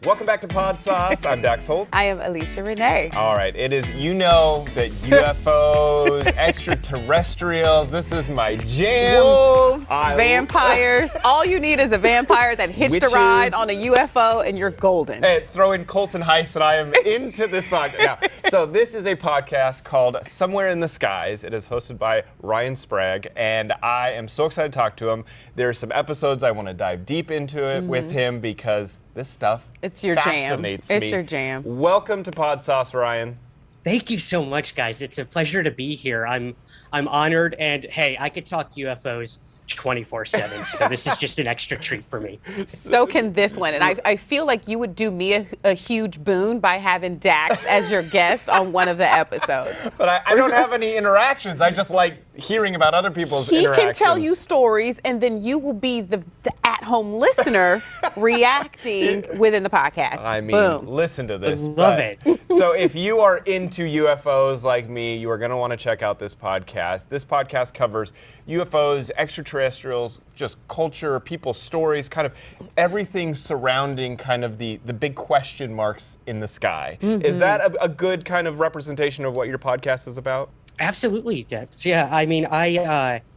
Welcome back to PodSauce. I'm Dax Holt. I am Alesha Reneé. All right, it is, you know, that UFOs, extraterrestrials, this is my jam. Wolves, vampires. All you need is a vampire that hitched a ride on a UFO and you're golden. Hey, throw in Colts and Heist and I am into this podcast. Now, so this is a podcast called Somewhere in the Skies. It is hosted by Ryan Sprague, and I am so excited to talk to him. There's some episodes I want to dive deep into it with him because this stuff fascinates me. It's your jam. Welcome to PodSauce, Ryan. Thank you so much, guys. It's a pleasure to be here. I'm honored, and hey, I could talk UFOs 24/7, so this is just an extra treat for me. So can this one, and I feel like you would do me a huge boon by having Dax as your guest on one of the episodes. But I don't have any interactions. I just like hearing about other people's interactions. He can tell you stories, and then you will be the at-home listener reacting within the podcast. I mean, Boom. Listen to this. I love it. So if you are into UFOs like me, you are going to want to check out this podcast. This podcast covers UFOs, extraterrestrials, just culture, people's stories, kind of everything surrounding kind of the big question marks in the sky. Mm-hmm. Is that a good kind of representation of what your podcast is about? Absolutely, Dex. Yeah, I mean,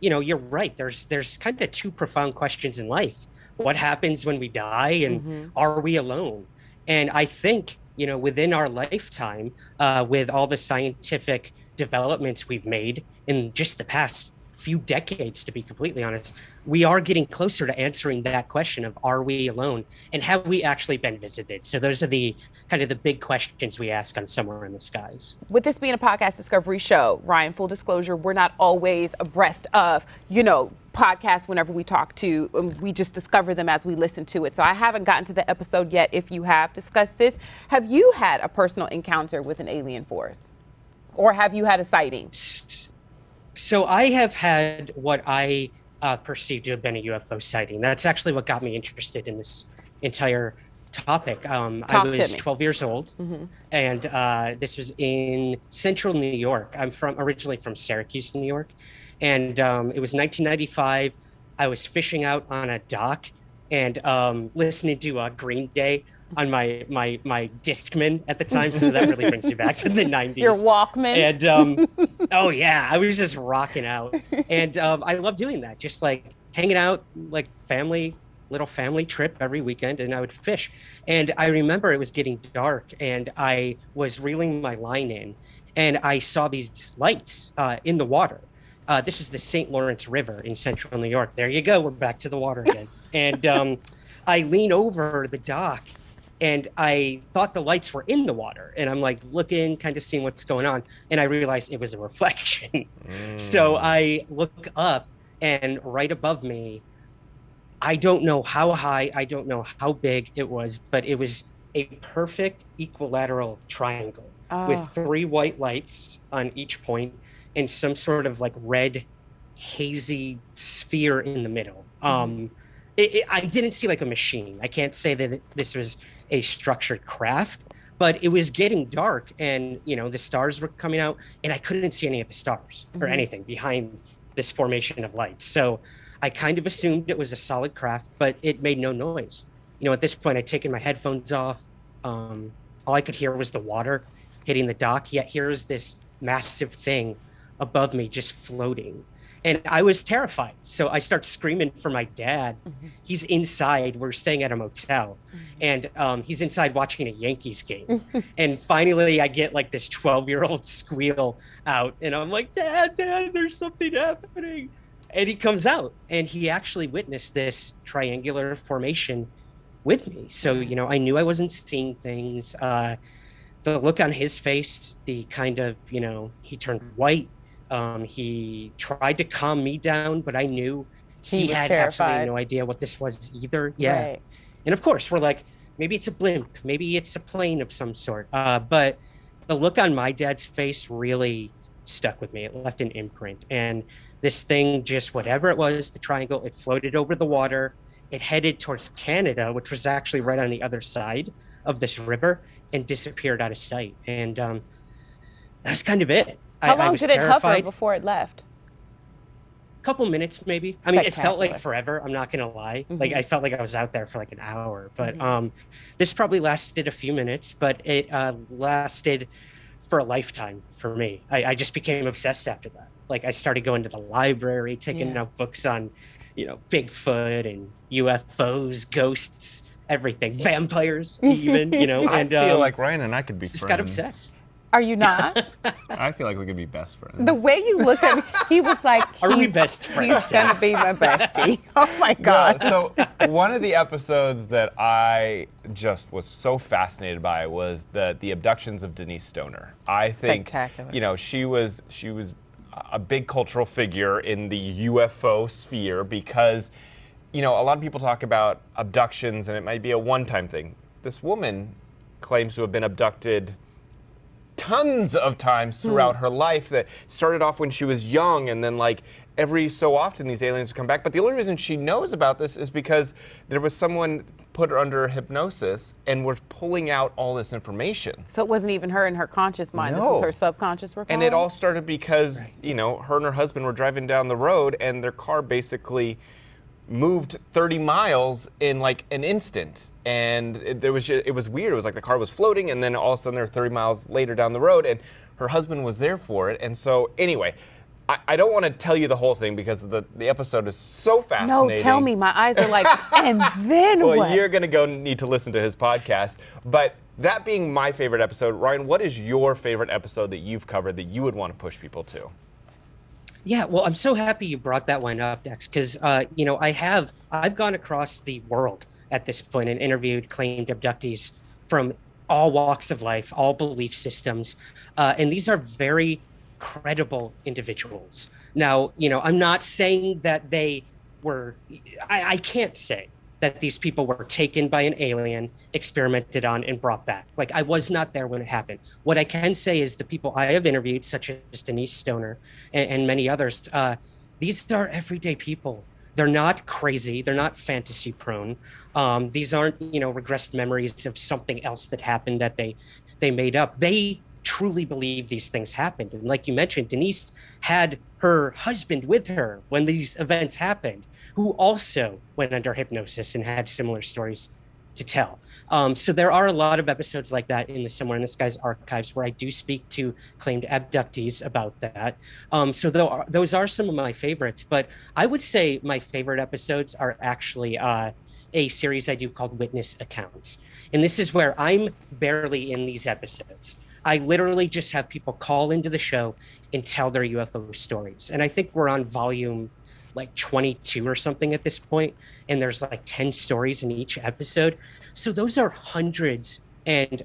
you're right. There's kind of two profound questions in life. What happens when we die, and are we alone? And I think, within our lifetime, with all the scientific developments we've made in just the past few decades, to be completely honest, we are getting closer to answering that question of are we alone and have we actually been visited? So those are the kind of the big questions we ask on Somewhere in the Skies. With this being a podcast discovery show, Ryan, full disclosure, we're not always abreast of, podcasts whenever we talk to, we just discover them as we listen to it. So I haven't gotten to the episode yet. If you have discussed this, have you had a personal encounter with an alien force? Or have you had a sighting? So I have had what I perceived to have been a UFO sighting. That's actually what got me interested in this entire topic. I was 12 years old, and this was in central New York. I'm originally from Syracuse, New York, and it was 1995. I was fishing out on a dock and listening to Green Day on my Discman at the time, so that really brings you back to the 90s. Your Walkman. And oh yeah, I was just rocking out, and I love doing that, just like hanging out, like little family trip every weekend, and I would fish. And I remember it was getting dark, and I was reeling my line in, and I saw these lights in the water. This was the St. Lawrence River in central New York. There you go, we're back to the water again. And I lean over the dock, and I thought the lights were in the water. And I'm like looking, kind of seeing what's going on. And I realized it was a reflection. So I look up, and right above me, I don't know how high, I don't know how big it was, but it was a perfect equilateral triangle with 3 white lights on each point and some sort of like red, hazy sphere in the middle. I didn't see like a machine. I can't say that this was a structured craft, but it was getting dark, and the stars were coming out, and I couldn't see any of the stars or anything behind this formation of lights. So I kind of assumed it was a solid craft, but it made no noise. At this point, I'd taken my headphones off. All I could hear was the water hitting the dock, yet here's this massive thing above me just floating. And I was terrified. So I start screaming for my dad. He's inside. We're staying at a motel. And he's inside watching a Yankees game. And finally, I get like this 12-year-old squeal out. And I'm like, Dad, there's something happening. And he comes out. And he actually witnessed this triangular formation with me. So, I knew I wasn't seeing things. The look on his face, the kind of, he turned white. He tried to calm me down, but I knew he had absolutely no idea what this was either. Yeah. Right. And of course, we're like, maybe it's a blimp, maybe it's a plane of some sort. But the look on my dad's face really stuck with me. It left an imprint. And this thing, just whatever it was, the triangle, it floated over the water. It headed towards Canada, which was actually right on the other side of this river, and disappeared out of sight. And that's kind of it. How long did it hover before it left? couple minutes maybe. I mean, it felt like Spectacular. forever. I'm not gonna lie. Like I felt like I was out there for like an hour. But this probably lasted a few minutes, but it lasted for a lifetime for me. I just became obsessed after that. Like I started going to the library, taking out books on, Bigfoot and UFOs, ghosts, everything, vampires, even. I feel like Ryan and I could be just friends. got obsessed. Are you not? I feel like we could be best friends. The way you look at me, he was like, Are we best friends? He's gonna be my bestie. Oh my God. So one of the episodes that I just was so fascinated by was the abductions of Denise Stoner. I think, Spectacular. she was a big cultural figure in the UFO sphere because, a lot of people talk about abductions and it might be a one-time thing. This woman claims to have been abducted tons of times throughout her life, that started off when she was young, and then like every so often these aliens would come back. But the only reason she knows about this is because there was someone put her under hypnosis and were pulling out all this information. So it wasn't even her in her conscious mind. No. This was her subconscious recall. And it all started because, her and her husband were driving down the road and their car basically moved 30 miles in like an instant. And it was weird. It was like the car was floating and then all of a sudden they're 30 miles later down the road and her husband was there for it. And so anyway, I don't want to tell you the whole thing because the episode is so fascinating. No, tell me. My eyes are like, and then well, what? You're going to need to listen to his podcast. But that being my favorite episode, Ryan, what is your favorite episode that you've covered that you would want to push people to? Yeah, well, I'm so happy you brought that one up, Dex, because I've gone across the world at this point and interviewed claimed abductees from all walks of life, all belief systems, and these are very credible individuals. Now, I'm not saying that they were. I can't say that these people were taken by an alien, experimented on, and brought back. Like, I was not there when it happened. What I can say is the people I have interviewed, such as Denise Stoner and many others, these are everyday people. They're not crazy. They're not fantasy prone. These aren't, regressed memories of something else that happened that they made up. They truly believe these things happened. And like you mentioned, Denise had her husband with her when these events happened, who also went under hypnosis and had similar stories to tell. So there are a lot of episodes like that in the Somewhere in the Skies archives where I do speak to claimed abductees about that. So those are some of my favorites, but I would say my favorite episodes are actually a series I do called Witness Accounts. And this is where I'm barely in these episodes. I literally just have people call into the show and tell their UFO stories. And I think we're on volume like 22 or something at this point, and there's like 10 stories in each episode. So those are hundreds and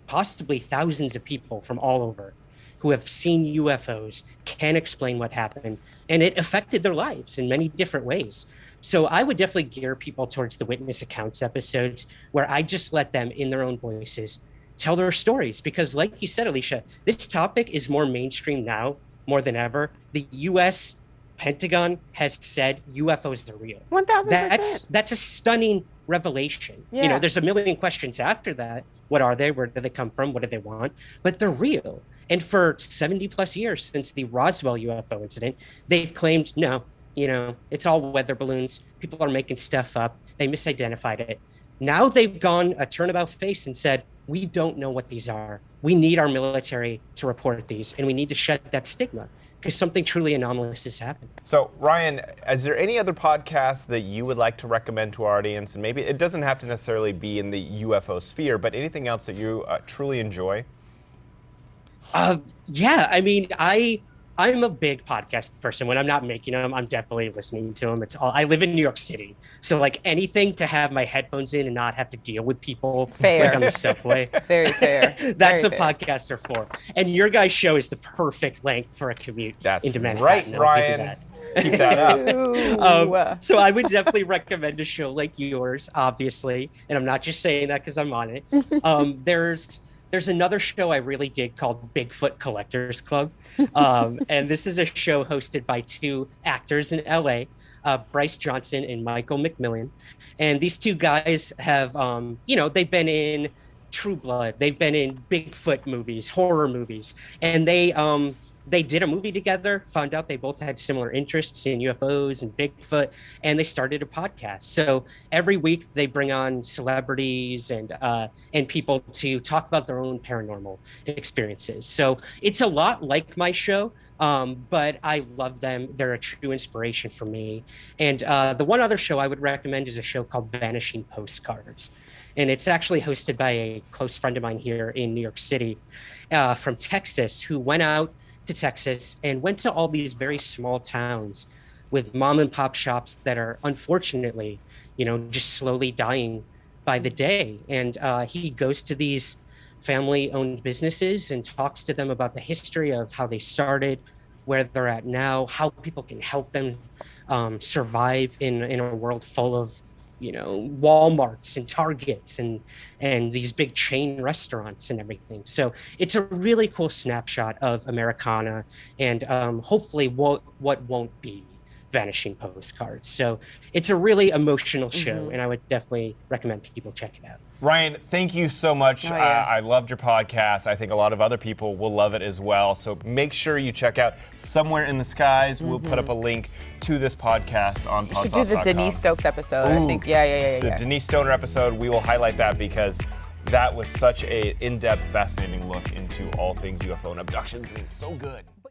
possibly thousands of people from all over who have seen UFOs, can explain what happened, and it affected their lives in many different ways. So I would definitely gear people towards the Witness Accounts episodes where I just let them, in their own voices, tell their stories. Because like you said, Alesha, this topic is more mainstream now, more than ever. The U.S. Pentagon has said UFOs are real. 1,000%. That's a stunning revelation. Yeah. There's a million questions after that. What are they? Where do they come from? What do they want? But they're real. And for 70 plus years since the Roswell UFO incident, they've claimed, no, it's all weather balloons. People are making stuff up. They misidentified it. Now they've gone a turnabout face and said, we don't know what these are. We need our military to report these, and we need to shed that stigma, because something truly anomalous has happened. So, Ryan, is there any other podcast that you would like to recommend to our audience? And maybe it doesn't have to necessarily be in the UFO sphere, but anything else that you truly enjoy? Yeah, I mean, I'm a big podcast person. When I'm not making them, I'm definitely listening to them. I live in New York City, so like anything to have my headphones in and not have to deal with people Fair. like on the subway. Very fair. That's Very what fair. podcasts are for. And your guys' show is the perfect length for a commute into Manhattan. Right, I'll give you Ryan. that. Keep that up. So I would definitely recommend a show like yours, obviously, and I'm not just saying that because I'm on it. There's another show I really dig called Bigfoot Collectors Club, and this is a show hosted by two actors in LA, Bryce Johnson and Michael McMillan, and these two guys have, they've been in True Blood, they've been in Bigfoot movies, horror movies, and they they did a movie together, found out they both had similar interests in UFOs and Bigfoot, and they started a podcast. So every week they bring on celebrities and people to talk about their own paranormal experiences. So it's a lot like my show, but I love them. They're a true inspiration for me. And the one other show I would recommend is a show called Vanishing Postcards. And it's actually hosted by a close friend of mine here in New York City from Texas, who went out to Texas and went to all these very small towns with mom and pop shops that are unfortunately, just slowly dying by the day. And he goes to these family-owned businesses and talks to them about the history of how they started, where they're at now, how people can help them survive in a world full of Walmarts and Targets and these big chain restaurants and everything. So it's a really cool snapshot of Americana and hopefully what won't be Vanishing Postcards. So it's a really emotional show, and I would definitely recommend people check it out. Ryan, thank you so much. Oh, yeah. I loved your podcast. I think a lot of other people will love it as well. So make sure you check out Somewhere in the Skies. We'll put up a link to this podcast on PODSAUCE.com. You should do the Denise Stokes episode. I think, yeah. The Denise Stoner episode, we will highlight that because that was such an in-depth, fascinating look into all things UFO and abductions, and so good.